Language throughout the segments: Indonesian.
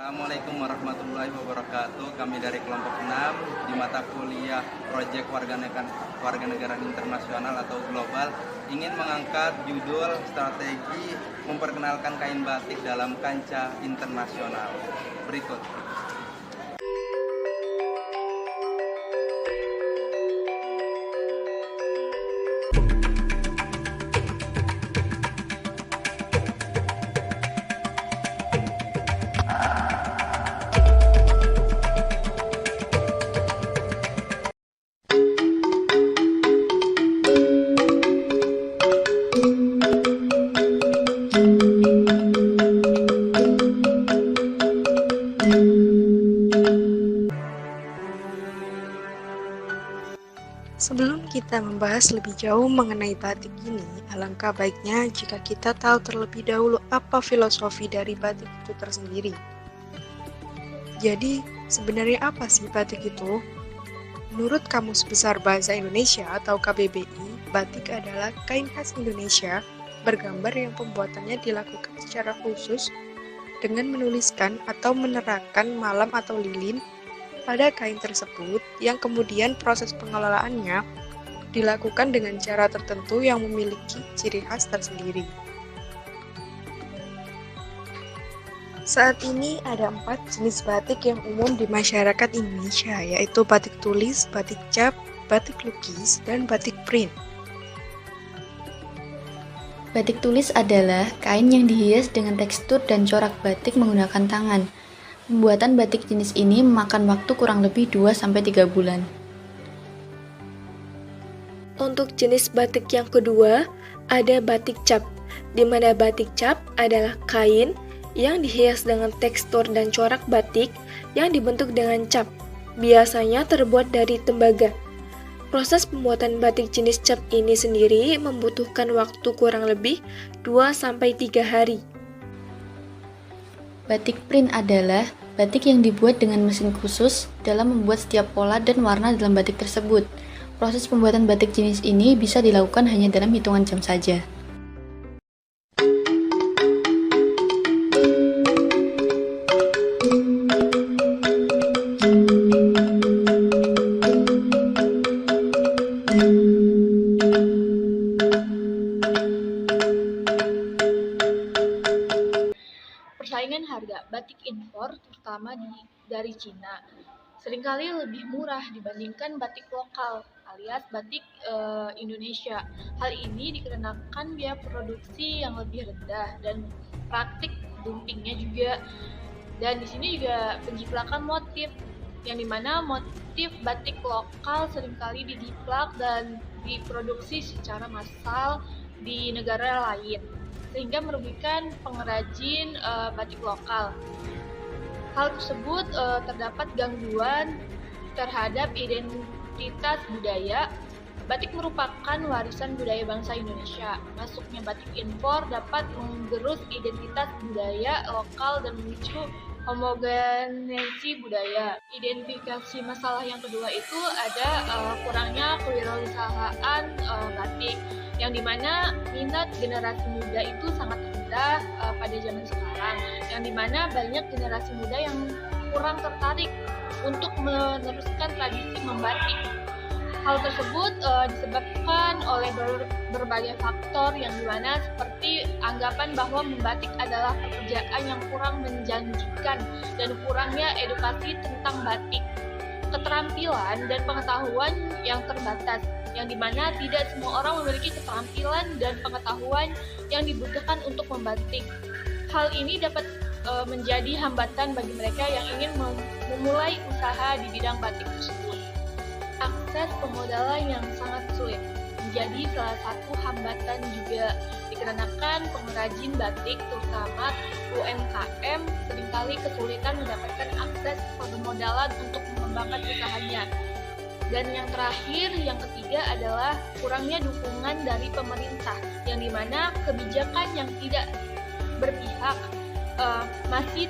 Assalamualaikum warahmatullahi wabarakatuh. Kami dari kelompok 6 di mata kuliah Proyek Warganegaraan Internasional atau Global ingin mengangkat judul strategi memperkenalkan kain batik dalam kancah internasional. Berikut. Sebelum kita membahas lebih jauh mengenai batik ini, alangkah baiknya jika kita tahu terlebih dahulu apa filosofi dari batik itu tersendiri. Jadi, sebenarnya apa sih batik itu? Menurut Kamus Besar Bahasa Indonesia atau KBBI, batik adalah kain khas Indonesia bergambar yang pembuatannya dilakukan secara khusus dengan menuliskan atau menerangkan malam atau lilin pada kain tersebut yang kemudian proses pengelolaannya dilakukan dengan cara tertentu yang memiliki ciri khas tersendiri. Saat ini ada 4 jenis batik yang umum di masyarakat Indonesia, yaitu batik tulis, batik cap, batik lukis, dan batik print. Batik tulis adalah kain yang dihias dengan tekstur dan corak batik menggunakan tangan. Pembuatan batik jenis ini memakan waktu kurang lebih 2-3 bulan. Untuk jenis batik yang kedua, ada batik cap, di mana batik cap adalah kain yang dihias dengan tekstur dan corak batik yang dibentuk dengan cap, biasanya terbuat dari tembaga. Proses pembuatan batik jenis cap ini sendiri membutuhkan waktu kurang lebih 2-3 hari. Batik print adalah batik yang dibuat dengan mesin khusus dalam membuat setiap pola dan warna dalam batik tersebut. Proses pembuatan batik jenis ini bisa dilakukan hanya dalam hitungan jam saja. Persaingan harga batik impor terutama dari Cina seringkali lebih murah dibandingkan batik lokal alias batik Indonesia. Hal ini dikarenakan biaya produksi yang lebih rendah dan praktik dumpingnya juga. Dan di sini juga penjiplakan motif yang dimana motif batik lokal seringkali dijiplak dan diproduksi secara massal di negara lain, sehingga merugikan pengrajin batik lokal. Hal tersebut terdapat gangguan terhadap identitas budaya. Batik merupakan warisan budaya bangsa Indonesia. Masuknya batik impor dapat menggerus identitas budaya lokal dan memicu homogenesi budaya. Identifikasi masalah yang kedua itu ada kurangnya kewirausahaan batik, yang dimana minat generasi muda itu sangat rendah pada zaman sekarang, yang dimana banyak generasi muda yang kurang tertarik untuk meneruskan tradisi membatik. Hal tersebut disebabkan oleh berbagai faktor yang dimana seperti anggapan bahwa membatik adalah pekerjaan yang kurang menjanjikan dan kurangnya edukasi tentang batik, keterampilan dan pengetahuan yang terbatas, yang dimana tidak semua orang memiliki keterampilan dan pengetahuan yang dibutuhkan untuk membatik. Hal ini dapat menjadi hambatan bagi mereka yang ingin memulai usaha di bidang batik tersebut. Akses pemodalan yang sangat sulit menjadi salah satu hambatan juga, dikarenakan pengrajin batik terutama UMKM seringkali kesulitan mendapatkan akses permodalan untuk mengembangkan usahanya. Dan yang terakhir, yang ketiga adalah kurangnya dukungan dari pemerintah, yang dimana kebijakan yang tidak berpihak masih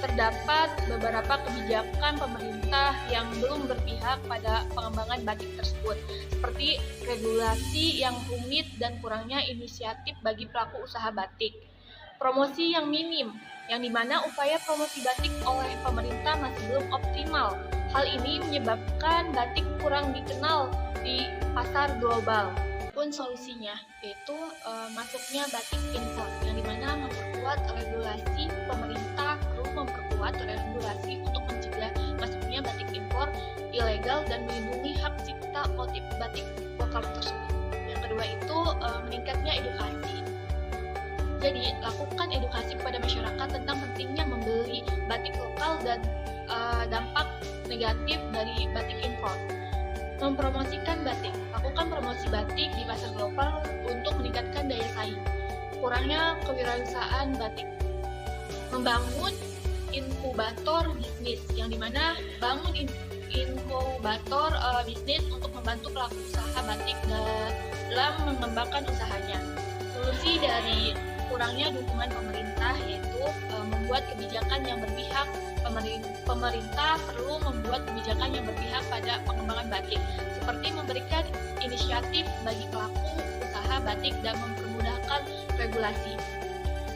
terdapat beberapa kebijakan pemerintah yang belum berpihak pada pengembangan batik tersebut, seperti regulasi yang rumit dan kurangnya inisiatif bagi pelaku usaha batik. promosi yang minim, yang dimana upaya promosi batik oleh pemerintah masih belum optimal. Hal ini menyebabkan batik kurang dikenal di pasar global. Pun solusinya yaitu masuknya batik impor, yang dimana memperkuat regulasi pemerintah perlu memperkuat regulasi untuk mencegah masuknya batik impor ilegal dan melindungi hak cipta motif batik lokal tersebut. Yang kedua itu meningkatnya edukasi. Jadi, lakukan edukasi kepada masyarakat tentang pentingnya membeli batik lokal dan dampak negatif dari batik impor. Mempromosikan batik. Lakukan promosi batik di pasar global untuk meningkatkan daya saing. Kurangnya kewirausahaan batik. Membangun inkubator bisnis, yang dimana bangun inkubator bisnis untuk membantu pelaku usaha batik dalam mengembangkan usahanya. Solusi dari kurangnya dukungan pemerintah yaitu membuat kebijakan yang berpihak. Pemerintah perlu membuat kebijakan yang berpihak pada pengembangan batik, seperti memberikan inisiatif bagi pelaku usaha batik dan mempermudahkan regulasi.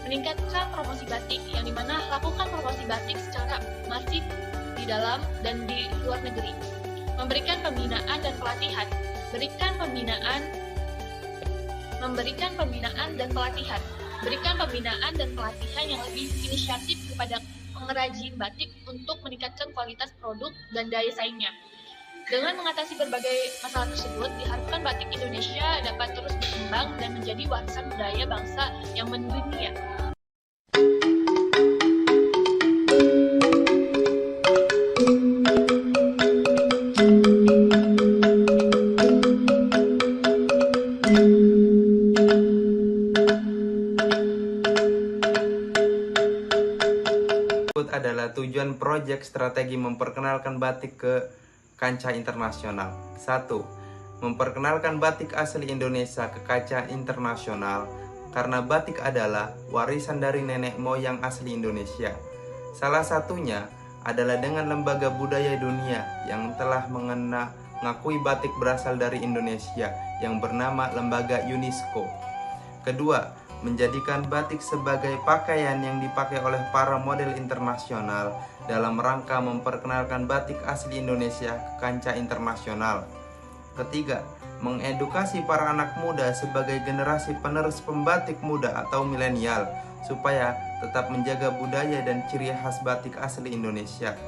Meningkatkan promosi batik, yang dimana lakukan promosi batik secara masif di dalam dan di luar negeri. Memberikan pembinaan dan pelatihan. Berikan pembinaan dan pelatihan yang lebih inisiatif kepada pengrajin batik untuk meningkatkan kualitas produk dan daya saingnya. Dengan mengatasi berbagai masalah tersebut, diharapkan batik Indonesia dapat terus berkembang dan menjadi warisan budaya bangsa yang mendunia. Adalah tujuan proyek strategi memperkenalkan batik ke kancah internasional. 1. Memperkenalkan batik asli Indonesia ke kancah internasional karena batik adalah warisan dari nenek moyang asli Indonesia. Salah satunya adalah dengan Lembaga Budaya Dunia yang telah mengakui batik berasal dari Indonesia yang bernama Lembaga UNESCO. Kedua, menjadikan batik sebagai pakaian yang dipakai oleh para model internasional dalam rangka memperkenalkan batik asli Indonesia ke kancah internasional. Ketiga, mengedukasi para anak muda sebagai generasi penerus pembatik muda atau milenial supaya tetap menjaga budaya dan ciri khas batik asli Indonesia.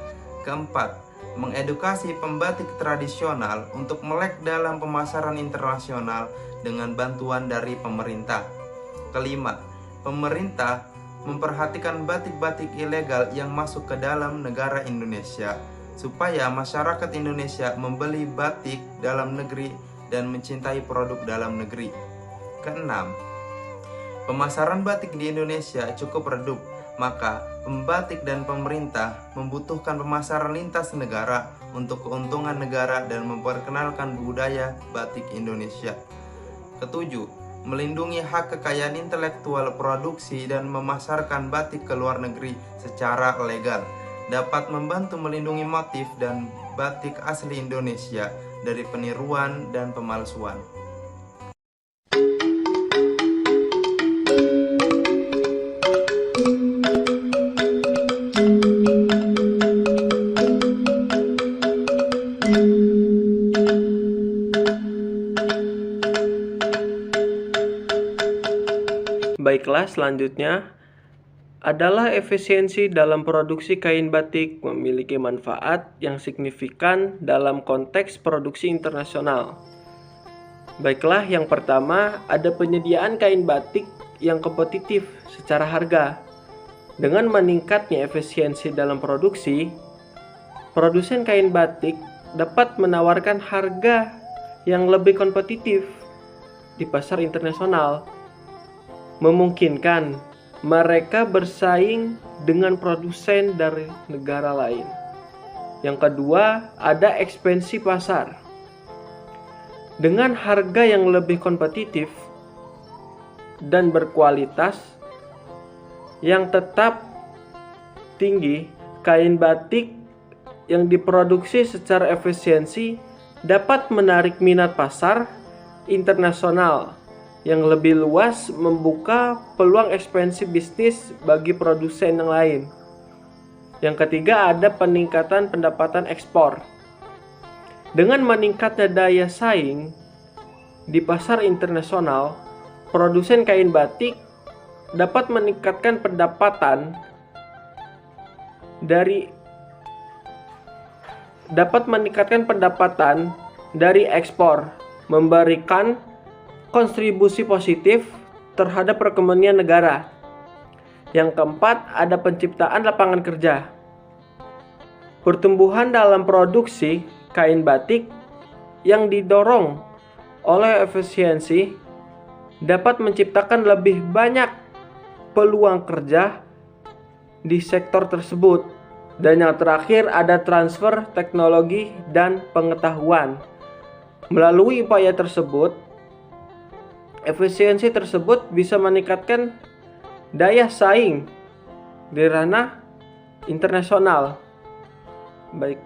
Keempat, mengedukasi pembatik tradisional untuk melek dalam pemasaran internasional dengan bantuan dari pemerintah. Kelima, pemerintah memperhatikan batik-batik ilegal yang masuk ke dalam negara Indonesia supaya masyarakat Indonesia membeli batik dalam negeri dan mencintai produk dalam negeri. Keenam, pemasaran batik di Indonesia cukup redup, maka pembatik dan pemerintah membutuhkan pemasaran lintas negara untuk keuntungan negara dan memperkenalkan budaya batik Indonesia. Ketujuh, melindungi hak kekayaan intelektual produksi dan memasarkan batik ke luar negeri secara legal, dapat membantu melindungi motif dan batik asli Indonesia dari peniruan dan pemalsuan. Baiklah, selanjutnya adalah efisiensi dalam produksi kain batik memiliki manfaat yang signifikan dalam konteks produksi internasional. Baiklah, yang pertama ada penyediaan kain batik yang kompetitif secara harga. Dengan meningkatnya efisiensi dalam produksi, produsen kain batik dapat menawarkan harga yang lebih kompetitif di pasar internasional, memungkinkan mereka bersaing dengan produsen dari negara lain. Yang kedua, ada ekspansi pasar. Dengan harga yang lebih kompetitif dan berkualitas yang tetap tinggi, kain batik yang diproduksi secara efisiensi dapat menarik minat pasar internasional yang lebih luas membuka peluang ekspansi bisnis bagi produsen yang lain. Yang ketiga, ada peningkatan pendapatan ekspor. Dengan meningkatnya daya saing di pasar internasional, produsen kain batik dapat meningkatkan pendapatan dari ekspor, memberikan kontribusi positif terhadap perekonomian negara. Yang keempat, ada penciptaan lapangan kerja. Pertumbuhan dalam produksi kain batik yang didorong oleh efisiensi dapat menciptakan lebih banyak peluang kerja di sektor tersebut. Dan yang terakhir, ada transfer teknologi dan pengetahuan. Melalui upaya tersebut, efisiensi tersebut bisa meningkatkan daya saing di ranah internasional. Baik.